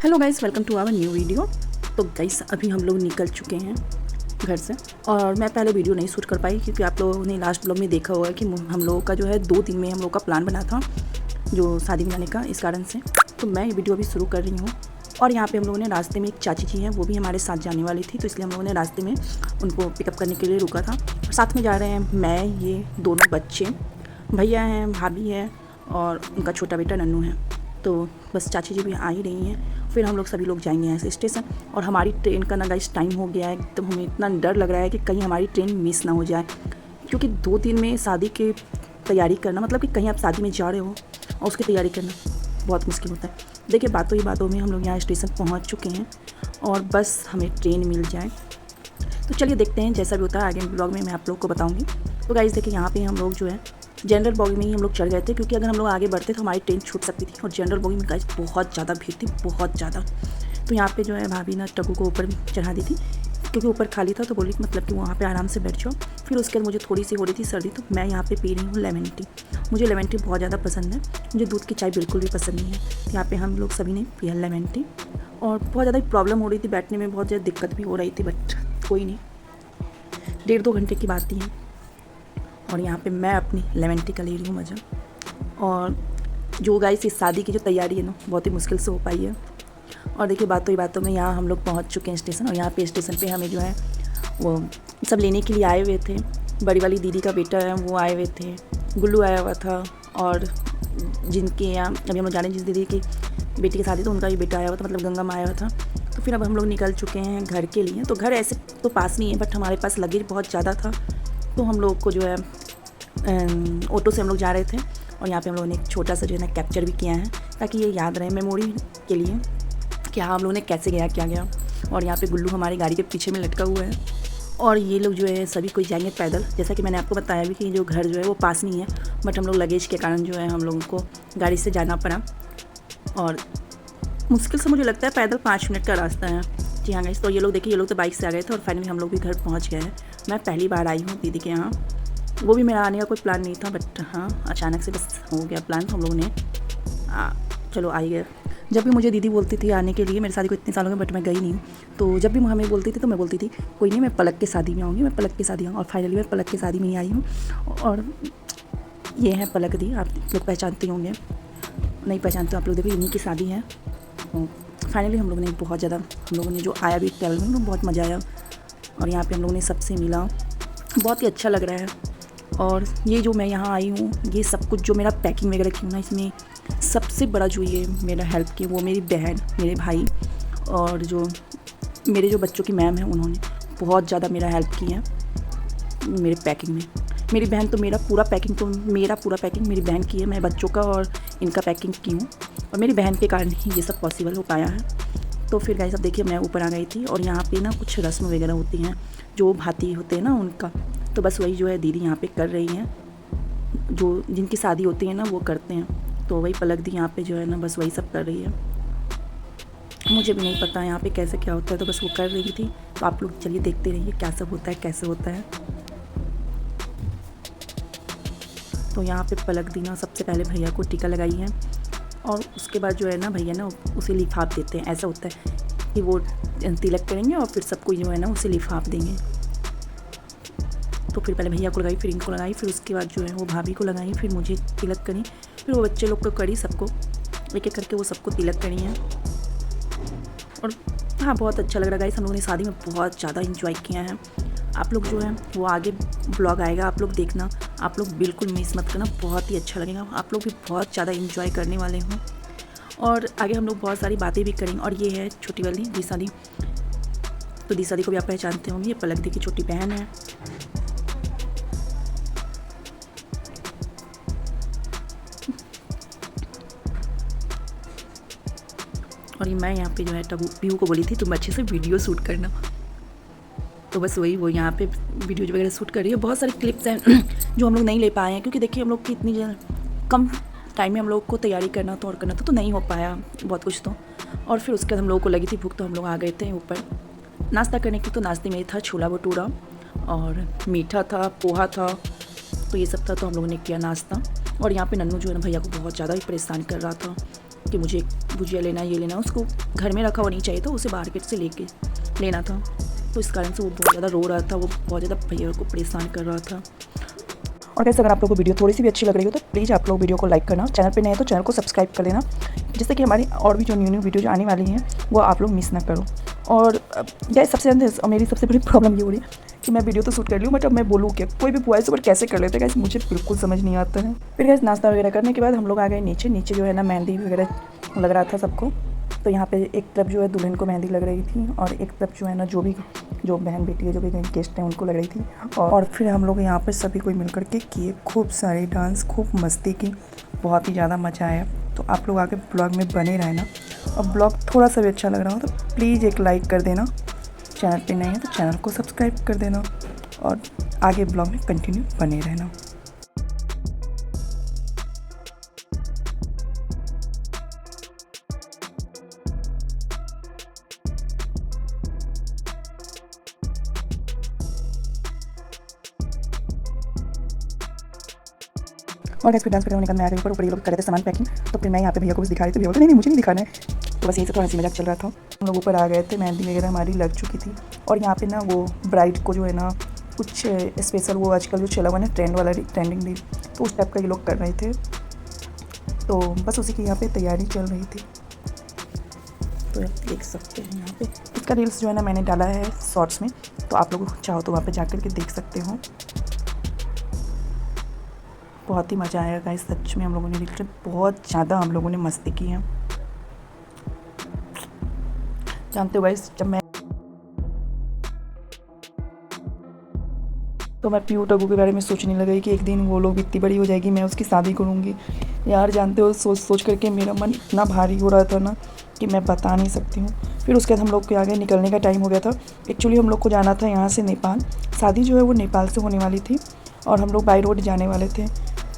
Hello guys, welcome to our new video. तो guys अभी हम लोग निकल चुके हैं घर से और मैं पहले वीडियो नहीं शूट कर पाई क्योंकि आप लोगों ने लास्ट ब्लॉग में देखा होगा कि हम लोगों का जो है 2 दिन में हम लोग का प्लान बना था जो शादी में जाने का। इस कारण से तो मैं ये वीडियो अभी शुरू कर रही हूँ। और यहाँ पे हम लोगों ने रास्ते में एक चाची जी हैं, वो भी हमारे साथ जाने वाली थी, तो इसलिए हम लोगों ने रास्ते में उनको पिकअप करने के लिए रुका था। और साथ में जा रहे हैं मैं, ये दोनों बच्चे, भैया हैं, भाभी है और उनका छोटा बेटा नन्नू है। तो बस चाची जी भी आ ही रही हैं, फिर हम लोग सभी लोग जाएंगे ऐसे स्टेशन। और हमारी ट्रेन का ना गाइस टाइम हो गया है, एकदम हमें इतना डर लग रहा है कि कहीं हमारी ट्रेन मिस ना हो जाए, क्योंकि 2 दिन में शादी की तैयारी करना, मतलब कि कहीं आप शादी में जा रहे हो और उसकी तैयारी करना बहुत मुश्किल होता है। देखिए बातों ही बातों में हम लोग यहाँ स्टेशन पहुँच चुके हैं और बस हमें ट्रेन मिल जाए। तो चलिए देखते हैं, जैसा भी होता है आगे ब्लॉग में मैं आप लोग को बताऊँगी। तो गाइस देखिए यहाँ पे हम लोग जो है जनरल बोगी में ही हम लोग चढ़ गए थे, क्योंकि अगर हम लोग आगे बढ़ते तो हमारी ट्रेन छूट सकती थी। और जनरल बोगी में गाइस बहुत ज़्यादा भीड़ थी, बहुत ज़्यादा। तो यहाँ पे जो है भाभी ने टग्गू को ऊपर चढ़ा दी थी, क्योंकि ऊपर खाली था, तो बोली मतलब कि वहाँ पे आराम से बैठ जाओ। फिर उसके बाद मुझे थोड़ी सी हो रही थी सर्दी, तो मैं यहाँ पे पी रही हूँ लेमन टी। मुझे लेमन टी बहुत ज़्यादा पसंद है, मुझे दूध की चाय बिल्कुल भी पसंद नहीं है। तो यहाँ पे हम लोग सभी ने पिया लेमन टी और बहुत ज़्यादा प्रॉब्लम हो रही थी, बैठने में बहुत ज़्यादा दिक्कत भी हो रही थी, बट कोई नहीं, 1.5-2 घंटे की बात ही है। और यहाँ पे मैं अपनी लेमन टी का ले रही हूँ मज़ा। और जो गाइस इस शादी की जो तैयारी है ना, बहुत ही मुश्किल से हो पाई है। और देखिए बातों ही बातों में यहाँ हम लोग पहुँच चुके हैं स्टेशन। और यहाँ पे स्टेशन पे हमें जो है वो सब लेने के लिए आए हुए थे। बड़ी वाली दीदी का बेटा है वो आए हुए थे, गुल्लू आया हुआ था, और जिनके यहाँ अभी हम लोग जाने जिस दीदी की बेटी की शादी तो उनका भी बेटा आया हुआ था, मतलब गंगा आया हुआ था। तो फिर अब हम लोग निकल चुके हैं घर के लिए। तो घर ऐसे तो पास नहीं है, बट हमारे पास लगेज बहुत ज़्यादा था, तो हम लोग को जो है ऑटो से हम लोग जा रहे थे। और यहाँ पे हम लोगों ने एक छोटा सा जो है ना कैप्चर भी किया है, ताकि ये याद रहे मेमोरी के लिए कि हाँ हम लोगों ने कैसे गया क्या गया। और यहाँ पे गुल्लू हमारी गाड़ी के पीछे में लटका हुआ है। और ये लोग जो है सभी कोई जाएंगे पैदल, जैसा कि मैंने आपको बताया भी कि जो घर जो है वो पास नहीं है, बट हम लोग लगेज के कारण जो है हम लोगों को गाड़ी से जाना पड़ा। और मुश्किल से मुझे लगता है पैदल 5 मिनट का रास्ता है। जी हाँ गाइस, तो ये लोग देखिए, ये लोग तो बाइक से आ गए थे और फाइनली हम लोग भी घर पहुँच गए हैं। मैं पहली बार आई हूँ दीदी के यहाँ, वो भी मेरा आने का कोई प्लान नहीं था, बट हाँ अचानक से बस हो गया प्लान, तो हम लोगों ने चलो आ ही गए। जब भी मुझे दीदी बोलती थी आने के लिए, मेरी शादी को इतने साल हो गए बट मैं गई नहीं हूँ, तो जब भी हमें बोलती थी तो मैं बोलती थी कोई नहीं, मैं पलक की शादी में आऊँगी, मैं पलक की शादी आऊँ। और फाइनली मैं पलक की शादी में ही आई हूँ। और ये है पलक दी, आप लोग पहचानते होंगे, नहीं पहचानते आप लोग देखो, इन्हीं की शादी है। तो फाइनली हम लोगों ने बहुत ज़्यादा, हम लोगों ने जो आया भी ट्रैवल में बहुत मज़ा आया। और यहाँ पे हम लोगों ने सबसे मिला, बहुत ही अच्छा लग रहा है। और ये जो मैं यहाँ आई हूँ, ये सब कुछ जो मेरा पैकिंग वगैरह की हूँ ना, इसमें सबसे बड़ा जो ये मेरा हेल्प की वो मेरी बहन, मेरे भाई और जो मेरे जो बच्चों की मैम है, उन्होंने बहुत ज़्यादा मेरा हेल्प की है मेरे पैकिंग में। मेरी बहन तो मेरा पूरा पैकिंग मेरी बहन की है, मैं बच्चों का और इनका पैकिंग की हूँ, और मेरी बहन के कारण ही ये सब पॉसिबल हो पाया है। तो फिर गाइस अब देखिए मैं ऊपर आ गई थी, और यहाँ पे ना कुछ रस्म वगैरह होती हैं जो भाती होते हैं ना उनका, तो बस वही जो है दीदी यहाँ पे कर रही हैं, जो जिनकी शादी होती है ना वो करते हैं। तो वही पलक दी यहाँ पे जो है ना बस वही सब कर रही है। मुझे भी नहीं पता यहाँ पे कैसे क्या होता है, तो बस वो कर रही थी। तो आप लोग चलिए देखते रहिए क्या सब होता है, कैसे होता है। तो यहाँ पे पलक दी ना सबसे पहले भैया को टीका लगाई है, और उसके बाद जो है ना भैया ना उसे लिफाफ देते हैं। ऐसा होता है कि वो तिलक करेंगे और फिर सबको जो है ना उसे लिफाफ देंगे। तो फिर पहले भैया को लगाई, फिर इनको लगाई, फिर उसके बाद जो है वो भाभी को लगाई, फिर मुझे तिलक करी, फिर वो बच्चे लोग को करी, सबको एक एक करके वो सबको तिलक करी है। और हाँ बहुत अच्छा लग रहा है गाइस, हम लोगों ने शादी में बहुत ज़्यादा इंजॉय किया है। आप लोग जो है वो आगे ब्लॉग आएगा, आप लोग देखना, आप लोग बिल्कुल मिस मत करना, बहुत ही अच्छा लगेगा, आप लोग भी बहुत ज़्यादा इंजॉय करने वाले हों। और आगे हम लोग बहुत सारी बातें भी करेंगे। और ये है छोटी वाली दीसा दी, तो दीसा दी को भी आप पहचानते होंगे, ये पलक दी की छोटी बहन है। और ये मैं यहाँ पे जो है पीहू को बोली थी तुम अच्छे से वीडियो शूट करना, तो बस वही वो यहाँ पे वीडियो वगैरह शूट कर रही है। बहुत सारे क्लिप्स हैं जो हम लोग नहीं ले पाए हैं, क्योंकि देखिए हम लोग की इतनी कम टाइम में हम लोग को तैयारी करना था और करना था, तो नहीं हो पाया बहुत कुछ तो। और फिर उसके बाद हम लोगों को लगी थी भूख, तो हम लोग आ गए थे ऊपर नाश्ता करने की। तो नाश्ते में था छोला भटूरा और मीठा था, पोहा था, तो ये सब था, तो हम लोगों ने किया नाश्ता। और यहाँ पे नन्नू जो है ना भैया को बहुत ज़्यादा ही परेशान कर रहा था कि मुझे भुजिया लेना, ये लेना, उसको घर में रखा हुआ नहीं चाहिए था, उसे मार्केट से लेके लेना था। तो इस कारण से वो बहुत ज़्यादा रो रहा था, वो बहुत ज़्यादा भैया को परेशान कर रहा था। और कैसे अगर आप लोगों को वीडियो थोड़ी सी भी अच्छी लग रही हो तो प्लीज़ आप लोग वीडियो को लाइक करना, चैनल पे नए हैं तो चैनल को सब्सक्राइब कर देना, जिससे कि हमारी और भी जो न्यू वीडियो जो आने वाली हैं वो आप लोग मिस ना करो। और यह सबसे मेरी सबसे बड़ी प्रॉब्लम ये हो रही है कि मैं वीडियो तो शूट कर लूँ, बट अब मैं बोलूँ क्या, कोई भी वॉइस ओवर कैसे कर लेते हैं गाइस, मुझे बिल्कुल समझ नहीं आता है। फिर गाइस नाश्ता वगैरह करने के बाद हम लोग आ गए नीचे जो है ना मेहंदी वगैरह लग रहा था सबको। तो यहाँ पे एक तरफ जो है दुल्हन को मेहंदी लग रही थी और एक तरफ जो है ना जो बहन बेटी है, जो भी गेस्ट हैं उनको लग रही थी। और फिर हम लोग यहाँ पे सभी कोई मिलकर के किए खूब सारे डांस, खूब मस्ती की, बहुत ही ज़्यादा मज़ा आया। तो आप लोग आगे ब्लॉग में बने रहना, और ब्लॉग थोड़ा सा भी अच्छा लग रहा हो तो प्लीज़ एक लाइक कर देना, चैनल पे नए हैं तो चैनल को सब्सक्राइब कर देना, और आगे ब्लॉग में कंटिन्यू बने रहना। और गैस फिर डांस करने निकल में आ गई ऊपर ये लोग कर रहे थे सामान पैकिंग। तो फिर मैं यहाँ पे भैया को कुछ दिखा रही थी, भैया बोलते नहीं मुझे नहीं दिखाना है। तो बस यही से थोड़ा हंसी मजाक चल रहा था। हम लोग ऊपर आ गए थे, मेहंदी वगैरह हमारी लग चुकी थी। और यहाँ पे ना वो ब्राइड को जो है ना कुछ स्पेशल, वो आजकल जो चला हुआ ना ट्रेंड वाला, ट्रेंडिंग डे, तो उस टाइप का ये लोग कर रहे थे। तो बस उसी की यहाँ पे तैयारी चल रही थी। तो आप देख सकते हैं यहाँ पे इसका रील्स जो है ना मैंने डाला है शॉर्ट्स में, तो आप लोग चाहो तो वहाँ पे जाकर के देख सकते हो। बहुत ही मज़ा आया गाइस, सच में हम लोगों ने लिटरली बहुत ज़्यादा हम लोगों ने मस्ती की है। जानते हो गाइस, जब मैं पीयू टगू के बारे में सोचने लगी कि एक दिन वो लोग इतनी बड़ी हो जाएगी, मैं उसकी शादी करूँगी यार। जानते हो सोच करके मेरा मन इतना भारी हो रहा था ना कि मैं बता नहीं सकती हूँ। फिर उसके बाद हम लोग के आगे निकलने का टाइम हो गया था। एक्चुअली हम लोग को जाना था यहाँ से नेपाल, शादी जो है वो नेपाल से होने वाली थी और हम लोग बाई रोड जाने वाले थे।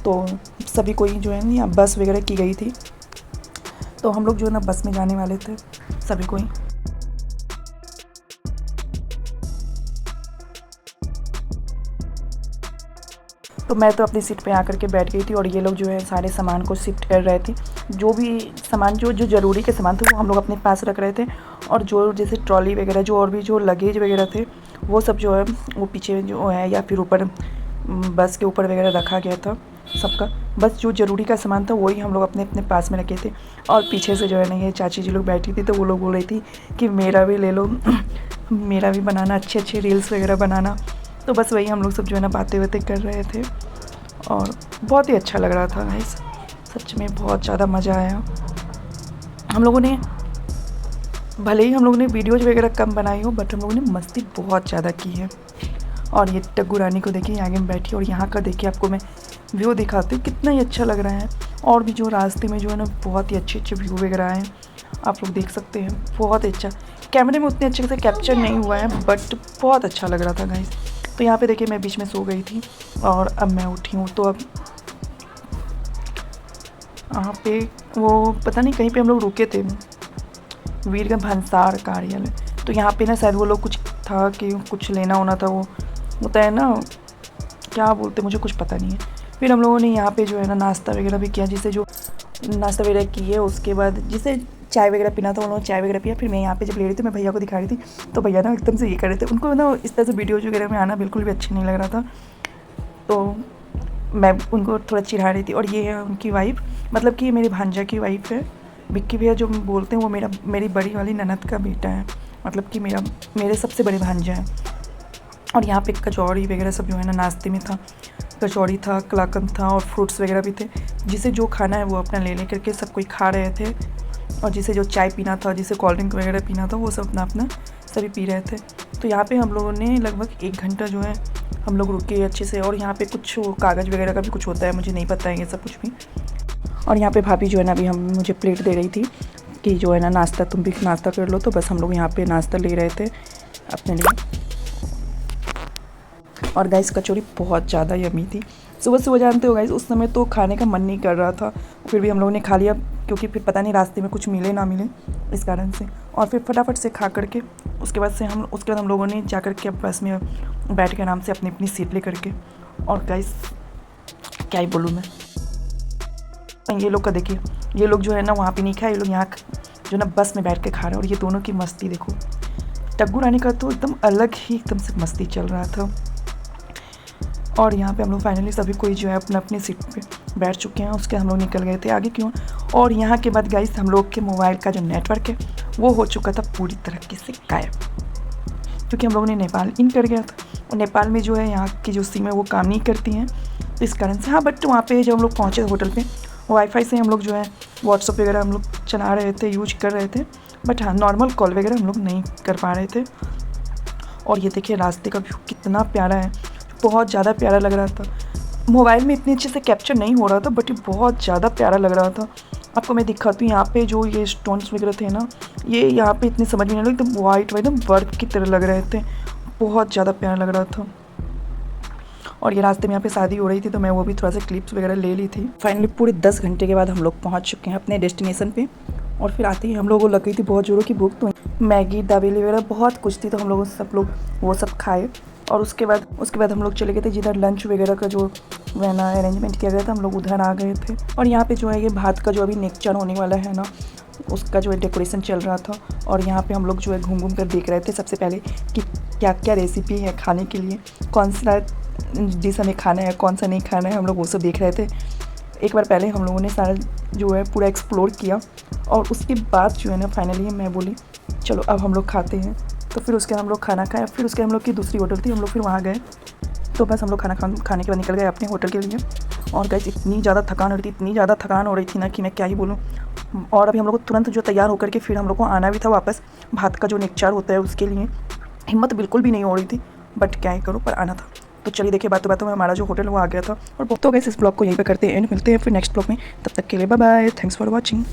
तो सभी कोई जो है ना बस वगैरह की गई थी, तो हम लोग जो है ना बस में जाने वाले थे सभी कोई। तो मैं तो अपनी सीट पे आकर के बैठ गई थी और ये लोग जो है सारे सामान को शिफ्ट कर रहे थे। जो भी सामान जो ज़रूरी के सामान थे वो हम लोग अपने पास रख रहे थे, और जो जैसे ट्रॉली वगैरह जो और भी जो लगेज वगैरह थे वो सब जो है वो पीछे जो है या फिर ऊपर बस के ऊपर वगैरह रखा गया था सबका। बस जो ज़रूरी का सामान था वही हम लोग अपने अपने पास में रखे थे। और पीछे से जो है ना ये चाची जी लोग बैठी थी, तो वो लोग बोल रही थी कि मेरा भी ले लो मेरा भी बनाना, अच्छे अच्छे रील्स वगैरह बनाना। तो बस वही हम लोग सब जो है ना बातें कर रहे थे और बहुत ही अच्छा लग रहा था गाइस, सच में बहुत ज़्यादा मज़ा आया। हम लोगों ने भले ही हम लोगों ने वीडियोज़ वगैरह कम बनाई हो, बट हम लोगों ने मस्ती बहुत ज़्यादा की है। और ये टग्गू रानी को देखिए आगे में बैठी, और यहाँ का देखिए आपको मैं व्यू दिखाती हूँ, कितना ही अच्छा लग रहा है। और भी जो रास्ते में जो है ना बहुत ही अच्छे अच्छे व्यू वगैरह हैं, आप लोग देख सकते हैं। बहुत अच्छा, कैमरे में उतने अच्छे से कैप्चर नहीं हुआ है, बट बहुत अच्छा लग रहा था गाइस। तो यहाँ पे देखिए मैं बीच में सो गई थी और अब मैं उठी हूँ। तो अब यहाँ पे वो पता नहीं कहीं पे हम लोग रुके थे, वीरगंज भंसार कार्यालय। तो यहाँ पे ना शायद वो लोग कुछ था कि कुछ लेना होना था, वो होता है ना क्या बोलते, मुझे कुछ पता नहीं है। फिर हम लोगों ने यहाँ पे जो है ना नाश्ता वगैरह भी किया, जिसे जो नाश्ता वगैरह किए उसके बाद जिसे चाय वगैरह पीना था, उन्होंने चाय वगैरह पिया। फिर मैं यहाँ पे जब ले रही थी, मैं भैया को दिखा रही थी, तो भैया ना एकदम से ये कर रहे थे, उनको ना इस तरह से वीडियोज वगैरह में आना बिल्कुल भी अच्छा नहीं लग रहा था। तो मैं उनको थोड़ा चिढ़ा रही थी। और ये है उनकी वाइफ, मतलब कि मेरी भांजा की वाइफ है। विक्की भैया जो बोलते हैं वो मेरी बड़ी वाली ननद का बेटा है, मतलब कि मेरे सबसे बड़े भांजा है। और यहाँ पे कचौड़ी वगैरह सब जो है ना नाश्ते में था, कचौड़ी था, कलाकंद था और फ्रूट्स वगैरह भी थे। जिसे जो खाना है वो अपना ले करके सब कोई खा रहे थे, और जिसे जो चाय पीना था, जिसे कोल्ड ड्रिंक वगैरह पीना था, वो सब अपना अपना सभी पी रहे थे। तो यहाँ पे हम लोगों ने लगभग 1 घंटा जो है हम लोग रुके अच्छे से। और यहाँ पे कुछ कागज़ वगैरह का भी कुछ होता है, मुझे नहीं पता है ये सब कुछ भी। और यहाँ पे भाभी जो है ना अभी मुझे प्लेट दे रही थी कि जो है ना नाश्ता, तुम भी नाश्ता कर लो। तो बस हम लोग यहाँ पे नाश्ता ले रहे थे अपने लिए। और गाइस कचौड़ी बहुत ज़्यादा यमी थी। सुबह सुबह जानते हो गाइस, उस समय तो खाने का मन नहीं कर रहा था, फिर भी हम लोगों ने खा लिया, क्योंकि फिर पता नहीं रास्ते में कुछ मिले ना मिले इस कारण से। और फिर फटाफट से खा करके उसके बाद हम लोगों ने जा कर के बस में बैठ के आराम से अपनी अपनी सीट ले करके। और गाइस क्या ही बोलूँ मैं, ये लोग का देखिए ये लोग जो है ना वहाँ पे नहीं खाए, ये लोग यहाँ जो ना बस में बैठ के खा रहे हैं। और ये दोनों की मस्ती देखो, टग्गू रानी का तो एकदम अलग ही एकदम से मस्ती चल रहा था। और यहाँ पे हम लोग फाइनली सभी कोई जो है अपना अपनी सीट पे बैठ चुके हैं। उसके हम लोग निकल गए थे आगे क्यों। और यहाँ के बाद गाइस हम लोग के मोबाइल का जो नेटवर्क है वो हो चुका था पूरी तरीके से गायब, क्योंकि हम लोगों ने नेपाल इन कर गया था। और नेपाल में जो है यहाँ की जो सिम है वो काम नहीं करती हैं, तो इस कारण से हाँ। बट वहाँ पे जब हम लोग पहुँचे होटल पे, वाईफाई से हम लोग जो है व्हाट्सअप वगैरह हम लोग चला रहे थे, यूज कर रहे थे। बट हाँ, नॉर्मल कॉल वगैरह हम लोग नहीं कर पा रहे थे। और ये देखिए रास्ते का व्यू कितना प्यारा है, बहुत ज़्यादा प्यारा लग रहा था। मोबाइल में इतने अच्छे से कैप्चर नहीं हो रहा था, बट ये बहुत ज़्यादा प्यारा लग रहा था। आपको मैं दिखाती हूँ, यहाँ पे जो ये स्टोन्स वगैरह थे ना, ये यहाँ पे इतने समझ में नहीं लगे, एकदम वाइट वाइट एकदम बर्फ़ की तरह लग रहे थे, बहुत ज़्यादा प्यारा लग रहा था। और ये रास्ते में यहाँ पे शादी हो रही थी, तो मैं वो भी थोड़ा सा क्लिप्स वगैरह ले ली थी। फाइनली पूरे 10 घंटे के बाद हम लोग पहुँच चुके हैं अपने डेस्टिनेशन पे। और फिर आते ही हम लोगों को लग गई थी बहुत जोरों की भूख, तो मैगी दाबेली वगैरह बहुत कुछ थी, तो हम लोग सब लोग वो सब खाए। और उसके बाद हम लोग चले गए थे जिधर लंच वगैरह का जो है ना अरेंजमेंट किया गया था, हम लोग उधर आ गए थे। और यहाँ पे जो है ये भात का जो अभी नेक्चर होने वाला है ना, उसका जो है डेकोरेशन चल रहा था। और यहाँ पे हम लोग जो है घूम घूम कर देख रहे थे सबसे पहले कि क्या क्या रेसिपी है खाने के लिए, कौन सा डिश हमें खाना है, कौन सा नहीं खाना है, हम लोग वो सब देख रहे थे। एक बार पहले हम लोगों ने सारा जो है पूरा एक्सप्लोर किया, और उसके बाद जो है ना फाइनली मैं बोली चलो अब हम लोग खाते हैं। तो फिर उसके हम लोग खाना खाए, फिर उसके हम लोग की दूसरी होटल थी, हम लोग फिर वहाँ गए। तो बस हम लोग खाने के बाद निकल गए अपने होटल के लिए। और गाइस इतनी ज़्यादा थकान हो रही थी, इतनी ज़्यादा थकान हो रही थी ना कि मैं क्या ही बोलूँ। और अभी हम लोग को तुरंत जो तैयार होकर के फिर हम लोग को आना भी था वापस भात का जो नेक्चार होता है उसके लिए। हिम्मत बिल्कुल भी नहीं हो रही थी, बट क्या ही करूँ, पर आना था। तो चलिए देखिए, बातों बातों में हमारा जो होटल वो आ गया था। और तो गाइस इस ब्लॉग को यहीं पे करते हैं एंड, मिलते हैं फिर नेक्स्ट ब्लॉग में। तब तक के लिए bye bye, thanks for watching.